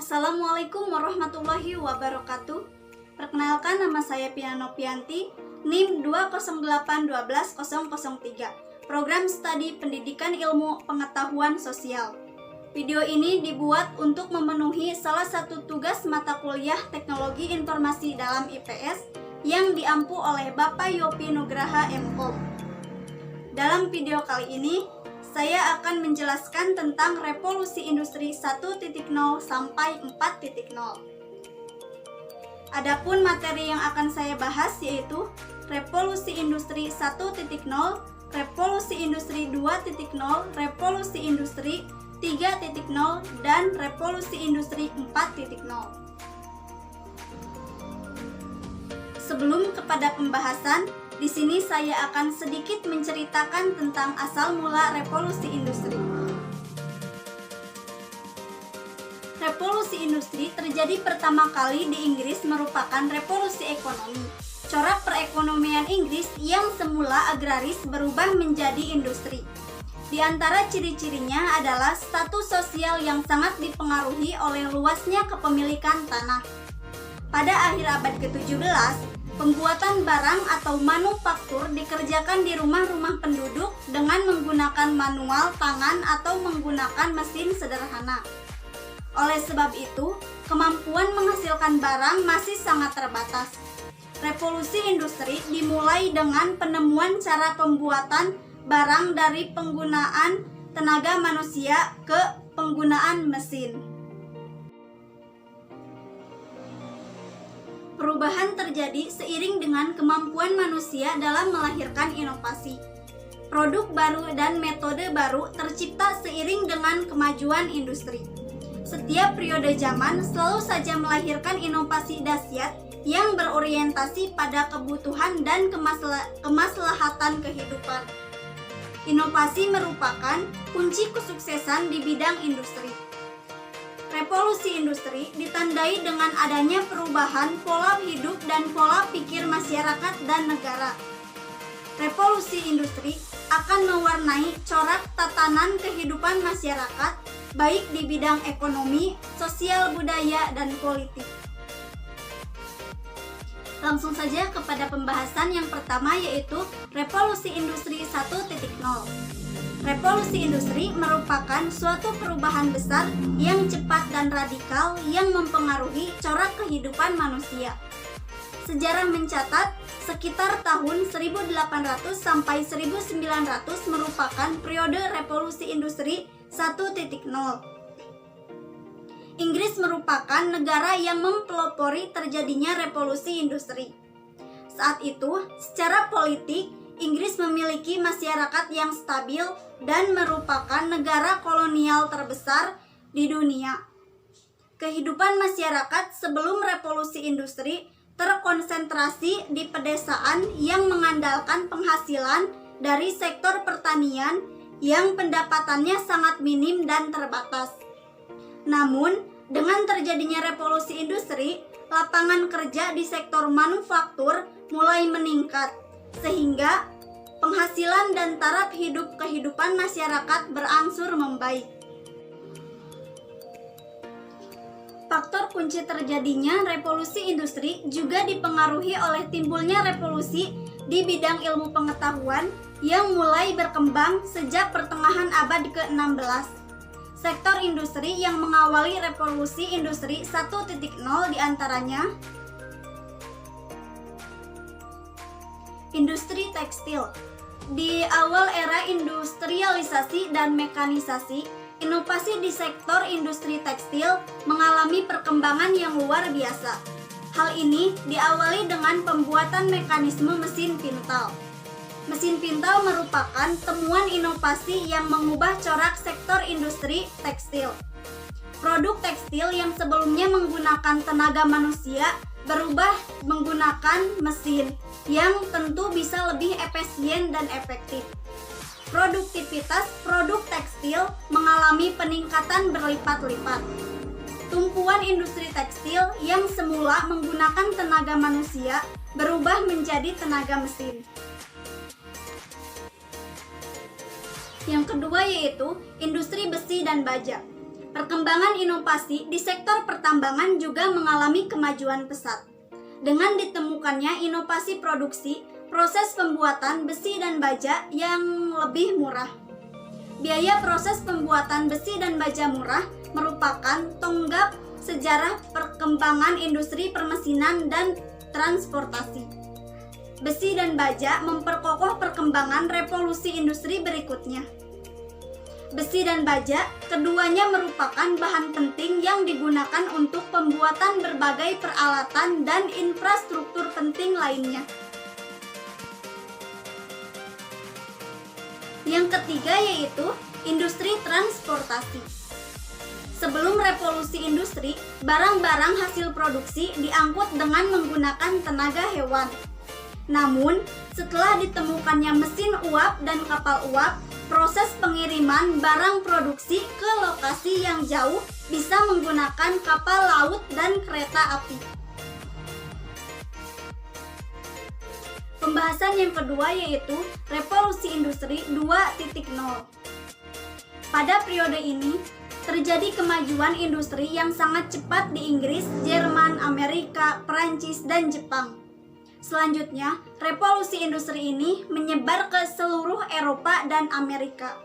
Assalamualaikum warahmatullahi wabarakatuh. Perkenalkan, nama saya Pina Nopianti, NIM 208-12003, Program Studi Pendidikan Ilmu Pengetahuan Sosial. Video ini dibuat untuk memenuhi salah satu tugas mata kuliah Teknologi Informasi dalam IPS yang diampu oleh Bapak Yopi Nugraha MKom. Dalam video kali ini, saya akan menjelaskan tentang revolusi industri 1.0 sampai 4.0. Adapun materi yang akan saya bahas yaitu revolusi industri 1.0, revolusi industri 2.0, revolusi industri 3.0, dan revolusi industri 4.0. Sebelum kepada pembahasan, di sini saya akan sedikit menceritakan tentang asal mula revolusi industri. Revolusi industri terjadi pertama kali di Inggris merupakan revolusi ekonomi. Corak perekonomian Inggris yang semula agraris berubah menjadi industri. Di antara ciri-cirinya adalah status sosial yang sangat dipengaruhi oleh luasnya kepemilikan tanah. Pada akhir abad ke-17, pembuatan barang atau manufaktur dikerjakan di rumah-rumah penduduk dengan menggunakan manual tangan atau menggunakan mesin sederhana. Oleh sebab itu, kemampuan menghasilkan barang masih sangat terbatas. Revolusi industri dimulai dengan penemuan cara pembuatan barang dari penggunaan tenaga manusia ke penggunaan mesin. Perubahan terjadi seiring dengan kemampuan manusia dalam melahirkan inovasi. Produk baru dan metode baru tercipta seiring dengan kemajuan industri. Setiap periode zaman selalu saja melahirkan inovasi dahsyat yang berorientasi pada kebutuhan dan kemaslahatan kehidupan. Inovasi merupakan kunci kesuksesan di bidang industri. Revolusi industri ditandai dengan adanya perubahan pola hidup dan pola pikir masyarakat dan negara. Revolusi industri akan mewarnai corak tatanan kehidupan masyarakat, baik di bidang ekonomi, sosial, budaya, dan politik. Langsung saja kepada pembahasan yang pertama, yaitu revolusi industri 1.0. Revolusi industri merupakan suatu perubahan besar yang cepat dan radikal yang mempengaruhi corak kehidupan manusia. Sejarah mencatat sekitar tahun 1800 sampai 1900 merupakan periode revolusi industri 1.0. Inggris merupakan negara yang mempelopori terjadinya revolusi industri. Saat itu, secara politik, Inggris memiliki masyarakat yang stabil dan merupakan negara kolonial terbesar di dunia. Kehidupan masyarakat sebelum revolusi industri terkonsentrasi di pedesaan yang mengandalkan penghasilan dari sektor pertanian yang pendapatannya sangat minim dan terbatas. Namun, dengan terjadinya revolusi industri, lapangan kerja di sektor manufaktur mulai meningkat, sehingga penghasilan dan taraf hidup kehidupan masyarakat berangsur membaik. Faktor kunci terjadinya revolusi industri juga dipengaruhi oleh timbulnya revolusi di bidang ilmu pengetahuan yang mulai berkembang sejak pertengahan abad ke-16. Sektor industri yang mengawali revolusi industri 1.0 diantaranya industri tekstil. Di awal era industrialisasi dan mekanisasi, inovasi di sektor industri tekstil mengalami perkembangan yang luar biasa. Hal ini diawali dengan pembuatan mekanisme mesin pintal. Mesin pintal merupakan temuan inovasi yang mengubah corak sektor industri tekstil. Produk tekstil yang sebelumnya menggunakan tenaga manusia berubah menggunakan mesin yang tentu bisa lebih efisien dan efektif. Produktivitas produk tekstil mengalami peningkatan berlipat-lipat. Tumpuan industri tekstil yang semula menggunakan tenaga manusia berubah menjadi tenaga mesin. Yang kedua yaitu industri besi dan baja. Perkembangan inovasi di sektor pertambangan juga mengalami kemajuan pesat. Dengan ditemukannya inovasi produksi, proses pembuatan besi dan baja yang lebih murah. Biaya proses pembuatan besi dan baja murah merupakan tonggak sejarah perkembangan industri permesinan dan transportasi. Besi dan baja memperkokoh perkembangan revolusi industri berikutnya. Besi dan baja, keduanya merupakan bahan penting yang digunakan untuk pembuatan berbagai peralatan dan infrastruktur penting lainnya. Yang ketiga yaitu industri transportasi. Sebelum revolusi industri, barang-barang hasil produksi diangkut dengan menggunakan tenaga hewan. Namun, setelah ditemukannya mesin uap dan kapal uap, proses pengiriman barang produksi ke lokasi yang jauh bisa menggunakan kapal laut dan kereta api. Pembahasan yang kedua yaitu revolusi industri 2.0. Pada periode ini, terjadi kemajuan industri yang sangat cepat di Inggris, Jerman, Amerika, Perancis, dan Jepang. Selanjutnya, revolusi industri ini menyebar ke seluruh Eropa dan Amerika.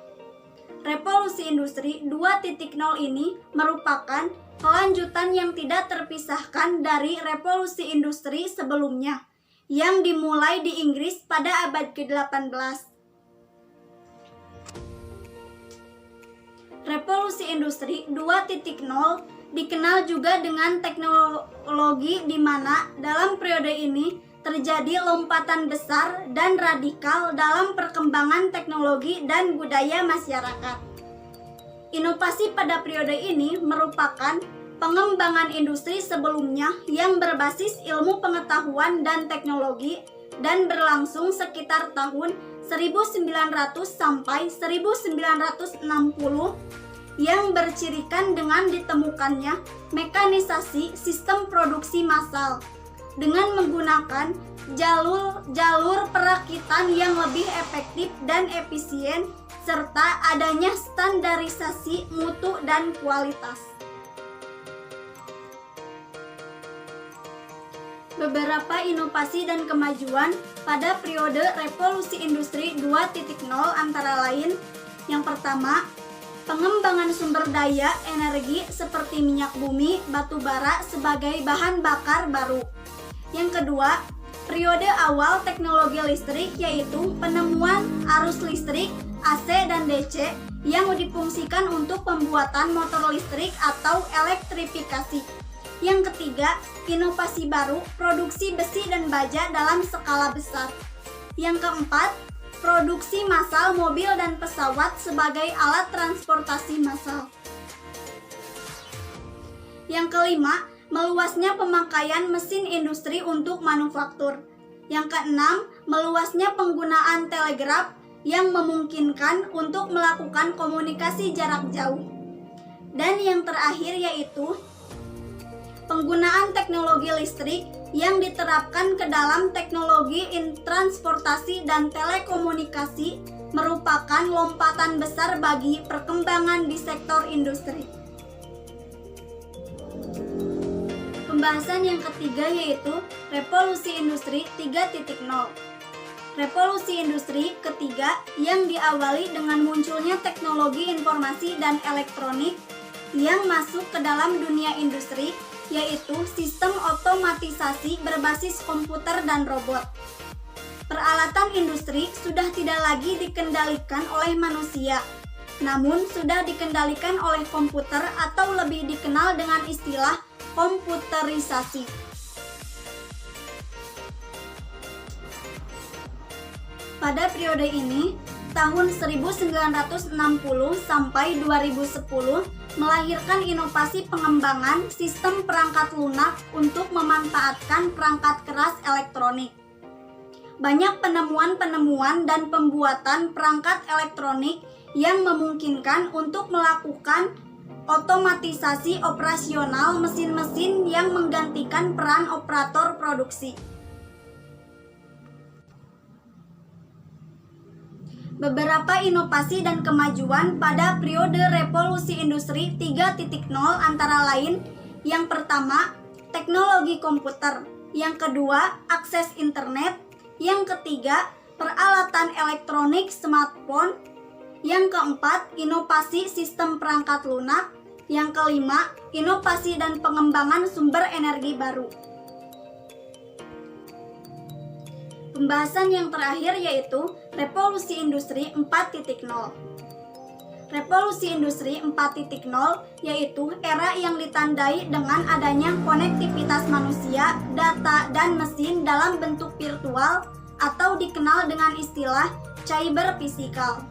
Revolusi industri 2.0 ini merupakan kelanjutan yang tidak terpisahkan dari revolusi industri sebelumnya, yang dimulai di Inggris pada abad ke-18. Revolusi industri 2.0 dikenal juga dengan teknologi di mana dalam periode ini terjadi lompatan besar dan radikal dalam perkembangan teknologi dan budaya masyarakat. Inovasi pada periode ini merupakan pengembangan industri sebelumnya yang berbasis ilmu pengetahuan dan teknologi dan berlangsung sekitar tahun 1900 sampai 1960 yang bercirikan dengan ditemukannya mekanisasi sistem produksi massal dengan menggunakan jalur perakitan yang lebih efektif dan efisien serta adanya standarisasi mutu dan kualitas. Beberapa inovasi dan kemajuan pada periode revolusi industri 2.0 antara lain: yang pertama, pengembangan sumber daya energi seperti minyak bumi, batu bara sebagai bahan bakar baru. Yang kedua, periode awal teknologi listrik yaitu penemuan arus listrik AC dan DC yang difungsikan untuk pembuatan motor listrik atau elektrifikasi. Yang ketiga, inovasi baru produksi besi dan baja dalam skala besar. Yang keempat, produksi massal mobil dan pesawat sebagai alat transportasi massal. Yang kelima, meluasnya pemakaian mesin industri untuk manufaktur. Yang keenam, meluasnya penggunaan telegraf yang memungkinkan untuk melakukan komunikasi jarak jauh. Dan yang terakhir yaitu penggunaan teknologi listrik yang diterapkan ke dalam teknologi transportasi dan telekomunikasi merupakan lompatan besar bagi perkembangan di sektor industri. Pembahasan yang ketiga yaitu revolusi industri 3.0. Revolusi industri ketiga yang diawali dengan munculnya teknologi informasi dan elektronik yang masuk ke dalam dunia industri, yaitu sistem otomatisasi berbasis komputer dan robot. Peralatan industri sudah tidak lagi dikendalikan oleh manusia, namun sudah dikendalikan oleh komputer atau lebih dikenal dengan istilah komputerisasi. Pada periode ini, tahun 1960 sampai 2010 melahirkan inovasi pengembangan sistem perangkat lunak untuk memanfaatkan perangkat keras elektronik. Banyak penemuan-penemuan dan pembuatan perangkat elektronik yang memungkinkan untuk melakukan otomatisasi operasional mesin-mesin yang menggantikan peran operator produksi. Beberapa inovasi dan kemajuan pada periode revolusi industri 3.0 antara lain: yang pertama, teknologi komputer; yang kedua, akses internet; yang ketiga, peralatan elektronik smartphone; yang keempat, inovasi sistem perangkat lunak; yang kelima, inovasi dan pengembangan sumber energi baru. Pembahasan yang terakhir yaitu revolusi industri 4.0. Revolusi industri 4.0 yaitu era yang ditandai dengan adanya konektivitas manusia, data, dan mesin dalam bentuk virtual atau dikenal dengan istilah cyberphysical.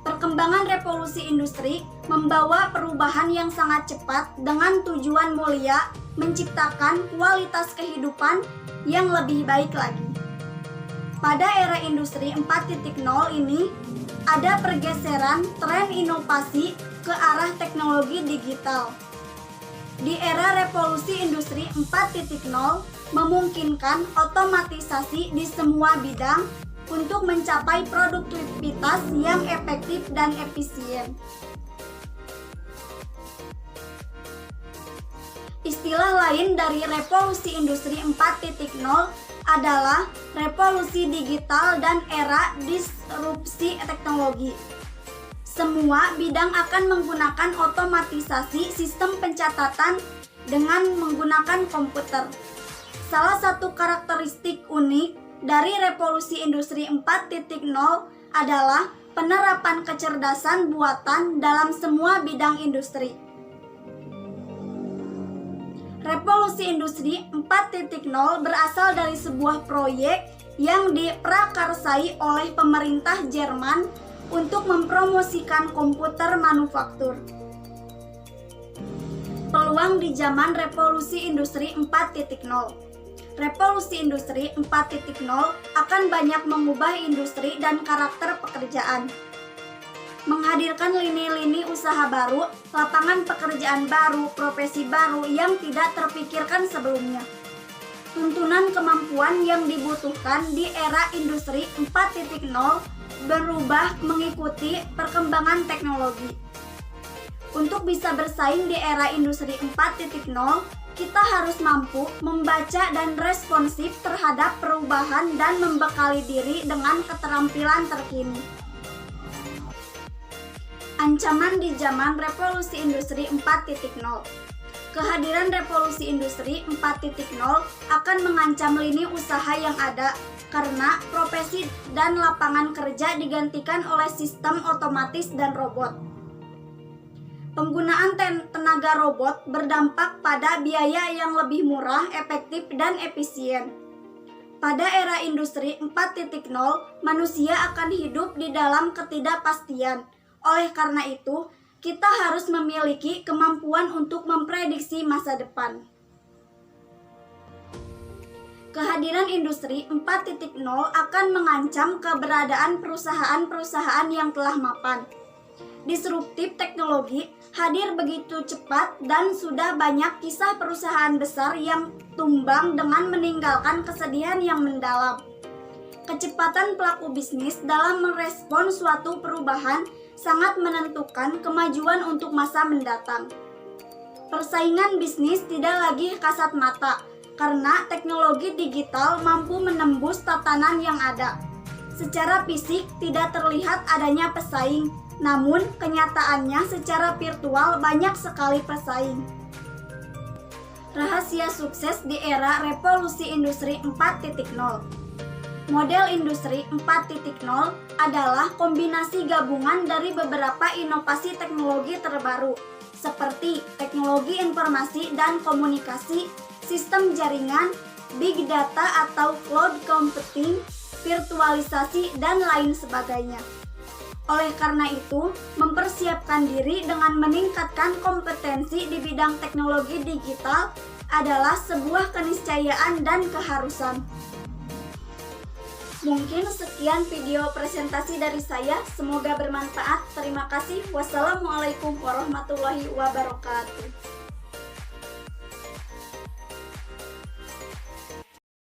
Perkembangan revolusi industri membawa perubahan yang sangat cepat dengan tujuan mulia menciptakan kualitas kehidupan yang lebih baik lagi. Pada era industri 4.0 ini, ada pergeseran tren inovasi ke arah teknologi digital. Di era revolusi industri 4.0 memungkinkan otomatisasi di semua bidang untuk mencapai produktivitas yang efektif dan efisien. Istilah lain dari revolusi industri 4.0 adalah revolusi digital dan era disrupsi teknologi. Semua bidang akan menggunakan otomatisasi sistem pencatatan dengan menggunakan komputer. Salah satu karakteristik unik dari revolusi industri 4.0 adalah penerapan kecerdasan buatan dalam semua bidang industri. Revolusi industri 4.0 berasal dari sebuah proyek yang diprakarsai oleh pemerintah Jerman untuk mempromosikan komputer manufaktur. Peluang di zaman revolusi industri 4.0. Revolusi industri 4.0 akan banyak mengubah industri dan karakter pekerjaan, menghadirkan lini-lini usaha baru, lapangan pekerjaan baru, profesi baru yang tidak terpikirkan sebelumnya. Tuntunan kemampuan yang dibutuhkan di era industri 4.0 berubah mengikuti perkembangan teknologi. Untuk bisa bersaing di era industri 4.0, kita harus mampu membaca dan responsif terhadap perubahan dan membekali diri dengan keterampilan terkini. Ancaman di zaman revolusi industri 4.0. Kehadiran revolusi industri 4.0 akan mengancam lini usaha yang ada karena profesi dan lapangan kerja digantikan oleh sistem otomatis dan robot. Penggunaan tenaga robot berdampak pada biaya yang lebih murah, efektif, dan efisien. Pada era industri 4.0, manusia akan hidup di dalam ketidakpastian. Oleh karena itu, kita harus memiliki kemampuan untuk memprediksi masa depan. Kehadiran industri 4.0 akan mengancam keberadaan perusahaan-perusahaan yang telah mapan. Disruptif teknologi hadir begitu cepat dan sudah banyak kisah perusahaan besar yang tumbang dengan meninggalkan kesedihan yang mendalam. Kecepatan pelaku bisnis dalam merespon suatu perubahan sangat menentukan kemajuan untuk masa mendatang. Persaingan bisnis tidak lagi kasat mata, karena teknologi digital mampu menembus tatanan yang ada. Secara fisik tidak terlihat adanya pesaing, namun kenyataannya secara virtual banyak sekali pesaing. Rahasia sukses di era revolusi industri 4.0. Model industri 4.0 adalah kombinasi gabungan dari beberapa inovasi teknologi terbaru, seperti teknologi informasi dan komunikasi, sistem jaringan, big data atau cloud computing, virtualisasi, dan lain sebagainya. Oleh karena itu, mempersiapkan diri dengan meningkatkan kompetensi di bidang teknologi digital adalah sebuah keniscayaan dan keharusan. Mungkin sekian video presentasi dari saya, semoga bermanfaat. Terima kasih. Wassalamualaikum warahmatullahi wabarakatuh.